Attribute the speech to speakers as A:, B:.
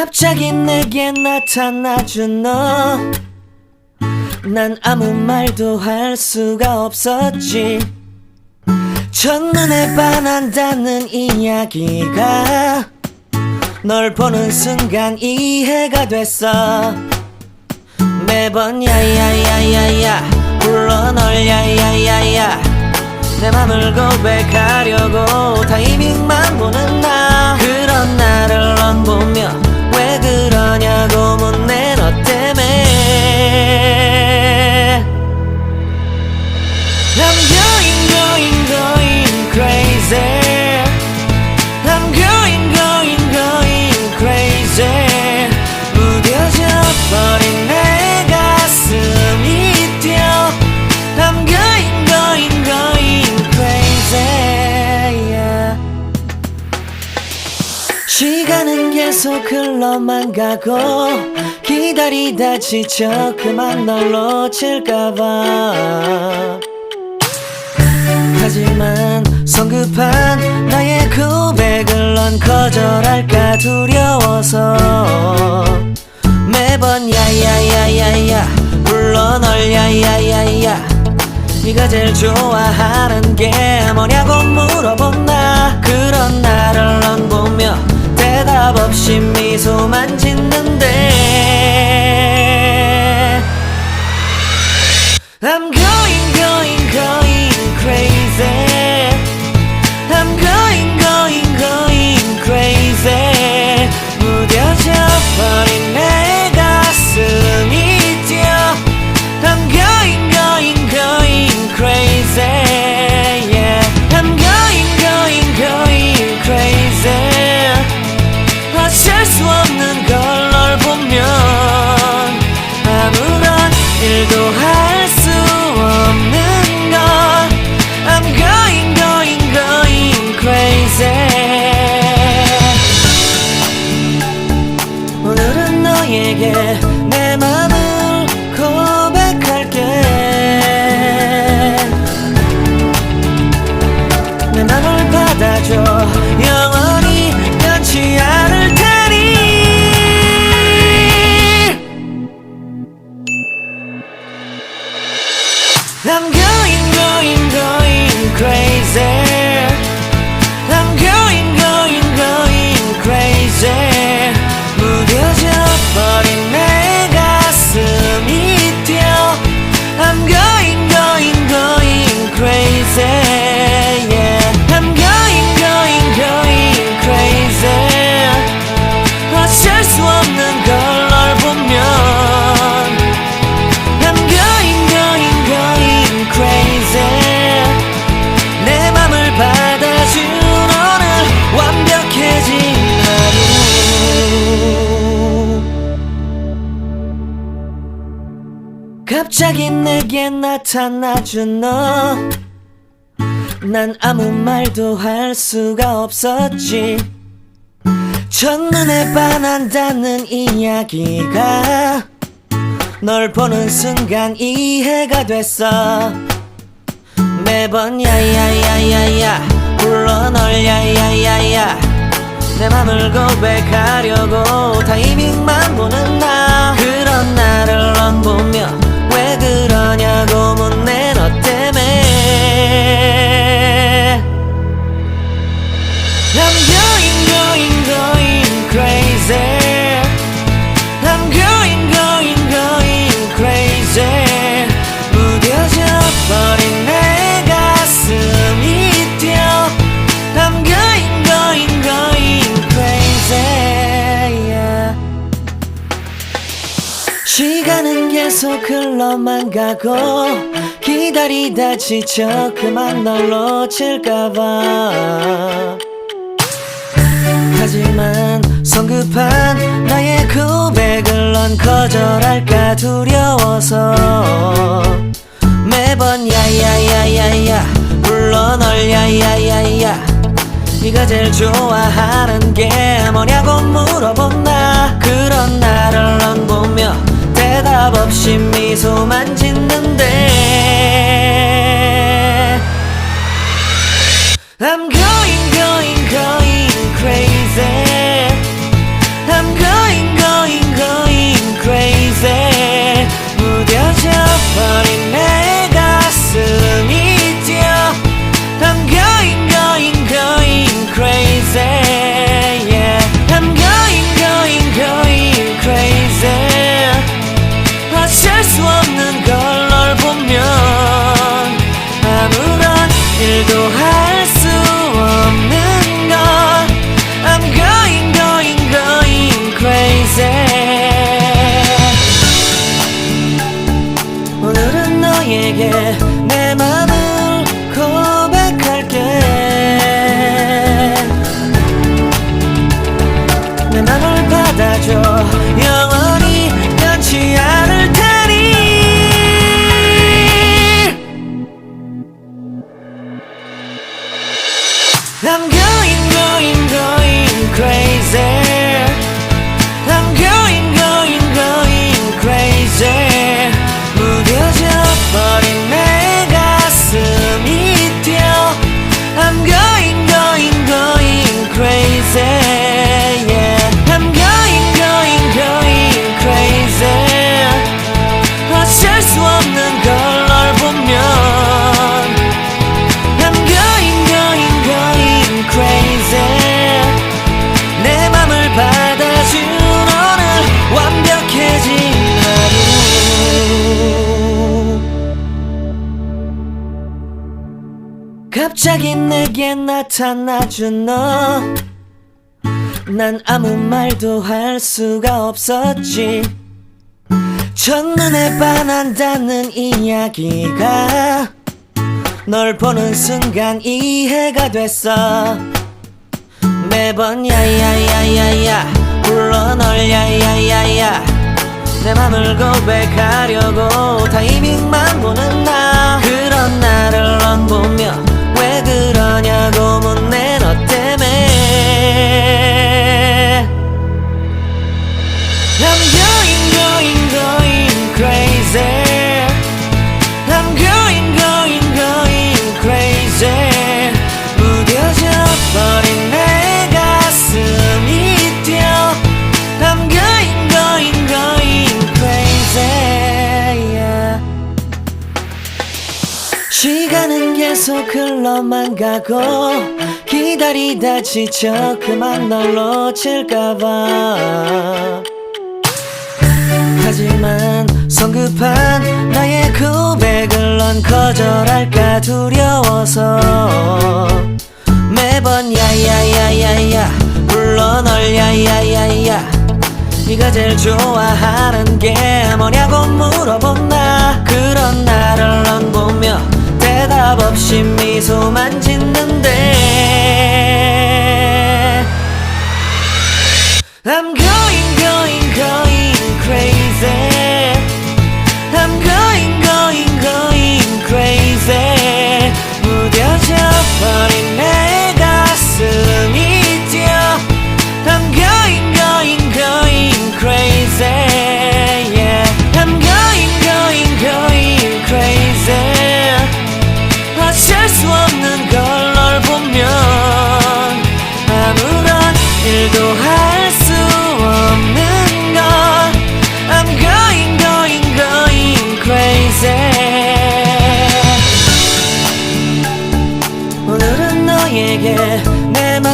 A: 갑자기 내게 나타나준 너, 난 아무 말도 할 수가 없었지. 첫눈에 반한다는 이야기가 널 보는 순간 이해가 됐어. 매번 야야야야야 불러 널 야야야야, 내 맘을 고백하려고 타이밍만 보는 나. 그런 나를 넌 보며 왜 그러냐고 묻네. 너 때문에 I'm going crazy. I'm going crazy. 무뎌져 버린 내 가슴이 뛰어. I'm going crazy, yeah. 시간은 계속 흘러만 가고 기다리다 지쳐 그만 널 놓칠까봐. 하지만 성급한 나의 고백을 넌 거절할까 두려워서 매번 야야야야야 불러 널 야야야야. 네가 제일 좋아하는 게 뭐냐고 물어본 나. 그런 나를 넌 보며 대답 없이 미소만 짓는데 I'm going crazy. I'm going crazy. 무뎌져 버린 내 가슴이 뛰어. I'm going crazy, yeah. I'm going crazy. 어쩔 수 없는 걸 널 보면 아무런 일도 할 수 없는 걸. I'm going crazy. 오늘은 너에게 내 맘을 고백할게. 내 맘을 받아줘. 영원히 변치 않을 테니. I'm going crazy. I'm going crazy. 무뎌져 버린 내 가슴이 뛰어. I'm going crazy, yeah. I'm going crazy. 어쩔 수 없는 걸 널 보면 I'm going crazy. 내 맘을 받아준 오늘 완벽해진 하루. 갑자기 내게 나타나준 너, 난 아무 말도 할 수가 없었지. 첫눈에 반한다는 이야기가 널 보는 순간 이해가 됐어. 매번 야야야야야 불러 널 야야야야, 내 맘을 고백하려고 타이밍만 보는 나. 그런 나를 넌 보며 왜 그러냐고 묻네. 너 때문에 I'm going crazy. I'm going crazy. 무뎌져 버린 내 가슴이 뛰어. I'm going crazy, yeah. 시간은 계속 흘러만 가고 기다리다 지쳐 그만 널 놓칠까봐. 하지만 성급한 나의 고백을 넌 거절할까 두려워서 매번 야야야야야 불러 널 야야야야. 네가 제일 좋아하는 게 뭐냐고 물어본 나. 그런 나를 넌 보며 대답 없이 미소만 짓는데 I'm going crazy. I'm going 일도 할 수 없는 걸 I'm going going going crazy 오늘은 너에게 내 맘을 고백할게 내 맘을 받아줘 영원히 변치 않을 테니 I'm going going going crazy I'm going going going crazy 무뎌져 버린 내 가슴이 뛰어 I'm going going going crazy yeah I'm going going going crazy 어쩔 수 없는 걸 널 보면 I'm going going going crazy 내 맘을 받아준 오늘 완벽해진 갑자기 내게 나타나준 너 난 아무 말도 할 수가 없었지 첫눈에 반한다는 이야기가 널 보는 순간 이해가 됐어 매번 야야야야야 불러 널 야야야야 내 맘을 고백하려고 타이밍만 보는 나 그런 나를 넌 보며 왜 그러냐고 묻네 너 때문에 I'm going going going crazy I'm going going going crazy 무뎌져 버린 내 가슴이 뛰어 I'm going going going crazy yeah. 시간은 계속 흘러만 가고 기다리다 지쳐 그만 널 놓칠까봐 하지만 성급한 나의 고백을 넌 거절할까 두려워서 매번 야야야야야 불러 널 야야야야 네가 제일 좋아하는 게 뭐냐고 물어본 나 그런 나를 넌 보며 대답 없이 미소만 짓는데 I'm going going going crazy I'm going going going crazy 무뎌져 버린 내 가슴이 뛰어 I'm going going going crazy yeah I'm going going going crazy 어쩔 수 없는 걸 널 보면 아무런 일도 할 수 없는 걸 I'm going going going crazy 오늘은 너에게 내 맘